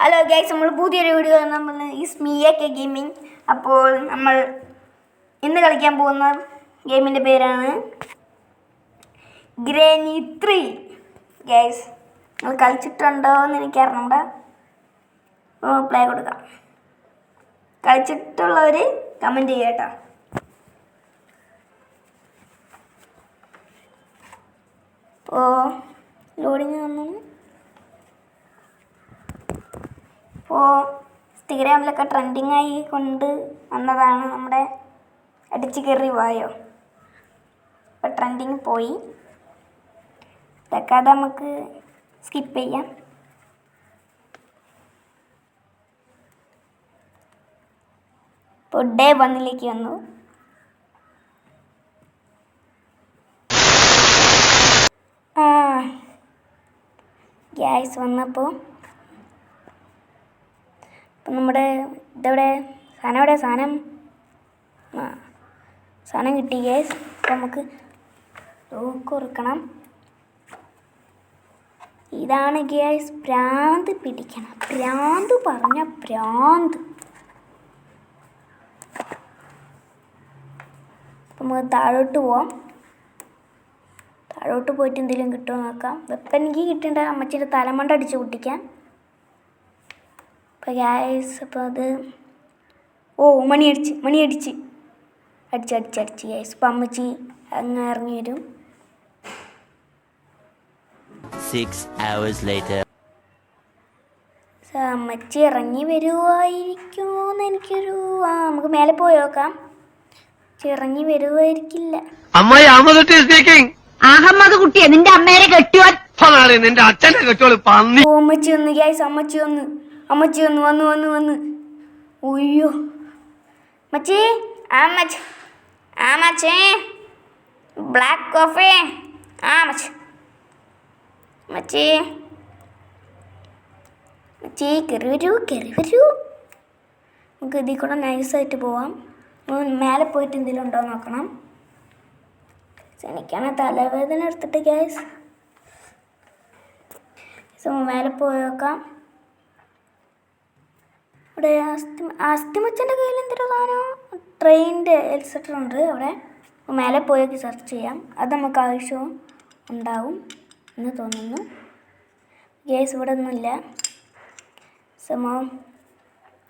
Hello guys, നമ്മൾ പുതിയൊരു video നമ്മൾ ഇസ്മിയൊക്കെ ഗെയിമിംഗ്. അപ്പോൾ നമ്മൾ ഇന്ന് കളിക്കാൻ പോകുന്ന ഗെയിമിൻ്റെ പേരാണ് ഗ്രാനി 3. ഗൈസ്, നിങ്ങൾ കളിച്ചിട്ടുണ്ടോ എന്ന് എനിക്കറിഞ്ഞൂടാ. പ്ലേ കൊടുക്കാം. കളിച്ചിട്ടുള്ളവർ കമൻറ്റ് ചെയ്യുക കേട്ടോ. അപ്പോൾ ലോഡിങ് വന്നു. ഇപ്പോൾ ഇൻസ്റ്റഗ്രാമിലൊക്കെ ട്രെൻഡിങ് ആയി കൊണ്ട് വന്നതാണ് നമ്മുടെ അടിച്ച് കയറി വായോ. ഇപ്പോൾ ട്രെൻഡിങ് പോയി. ഇതൊക്കെ അത് നമുക്ക് സ്കിപ്പ് ചെയ്യാം. ഇപ്പോൾ ഡേ 1 വന്നു. ഗ്യാസ് വന്നപ്പോൾ അപ്പം നമ്മുടെ ഇതെവിടെ സാധനം കിട്ടി ഗ്യാസ്. അപ്പം നമുക്ക് ലോക്ക് കൊടുക്കണം. ഇതാണ് ഗ്യാസ് ഭ്രാന്ത് പിടിക്കണം. ഭ്രാന്ത് പറഞ്ഞ ഭ്രാന്ത്. അപ്പം നമുക്ക് താഴോട്ട് പോവാം. താഴോട്ട് പോയിട്ട് എന്തെങ്കിലും കിട്ടുമോ നോക്കാം. വെപ്പം എനിക്ക് കിട്ടേണ്ട അമ്മച്ചിൻ്റെ തലമണ്ട അടിച്ച് പൊട്ടിക്കാൻ. അപ്പോൾ ഗ്യാസ് അപ്പോൾ അത് മണി അടിച്ച് ഗ്യാസ്. അപ്പം അമ്മച്ചി അങ്ങ് ഇറങ്ങി വരും. 6 hours later. അമ്മച്ചി ഇറങ്ങി വരുമായിരിക്കുമോ എന്ന് എനിക്കൊരു നമുക്ക് മേലെ പോയി നോക്കാം. ഇറങ്ങി വരുമായിരിക്കില്ല. അഹമ്മദ് കുട്ടിയെ നിന്റെ അമ്മേനെ കെട്ടിയോൻ നിന്റെ അച്ഛനെ കെട്ടിയോള് പന്നി. അമ്മച്ചി വന്ന് ഗ്യാസ്. അമ്മച്ചി വന്ന് ഒയ്യോ അമ്മച്ചി ബ്ലാക്ക് കോഫി. മച്ചി കയറി വരൂ. നമുക്ക് ഇതിൽ കൂടെ നൈസായിട്ട് പോവാം. മേലെ പോയിട്ട് എന്തെങ്കിലും ഉണ്ടോ നോക്കണം. എനിക്കാണ് തലവേദന എടുത്തിട്ട് ഗ്യാസ്. മേലെ പോയി നോക്കാം. ഇവിടെ അസ്ഥിമച്ചൻ്റെ കയ്യിൽ എന്തൊരു സാധനം ട്രെയിനിൻ്റെ എൽസെറ്റർ ഉണ്ട് അവിടെ. മേലെ പോയൊക്കെ സെർച്ച് ചെയ്യാം. അത് നമുക്ക് ആവശ്യവും ഉണ്ടാവും എന്ന് തോന്നുന്നു. ഗ്യാസ് ഇവിടെ ഒന്നുമില്ല.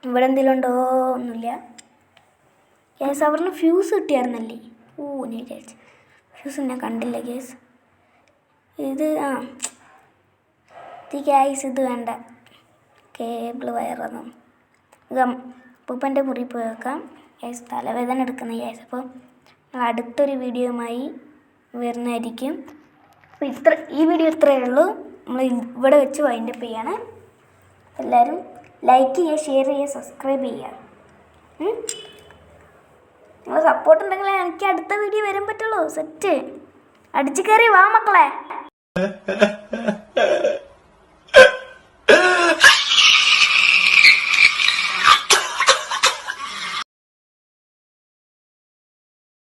ഇവിടെ എന്തെങ്കിലും ഉണ്ടോ ഒന്നുമില്ല. ഗ്യാസ് അവിടുന്ന് ഫ്യൂസ് കിട്ടിയായിരുന്നല്ലേ. ഞാൻ വിചാരിച്ചു ഫ്യൂസ് ഞാൻ കണ്ടില്ല ഗ്യാസ്. ഇത് ഗ്യാസ് ഇത് വേണ്ട. കേബിൾ വയറൊന്നും പൂപ്പൻ്റെ മുറി പോയി വെക്കാം. ഗ്യാസ് തലവേദന എടുക്കുന്ന ഗ്യാസ്. അപ്പോൾ അടുത്തൊരു വീഡിയോയുമായി വരുന്നതായിരിക്കും. അപ്പോൾ ഈ വീഡിയോ ഇത്രയേ ഉള്ളൂ. നമ്മൾ ഇവിടെ വെച്ച് വൈൻഡപ്പ് ചെയ്യാണ്. എല്ലാവരും ലൈക്ക് ചെയ്യുക, ഷെയർ ചെയ്യുക, സബ്സ്ക്രൈബ് ചെയ്യുക. നിങ്ങൾ സപ്പോർട്ട് ഉണ്ടെങ്കിൽ എനിക്ക് അടുത്ത വീഡിയോ വരാൻ പറ്റുള്ളൂ. സെറ്റ് അടിച്ചു കയറി വാ മക്കളെ.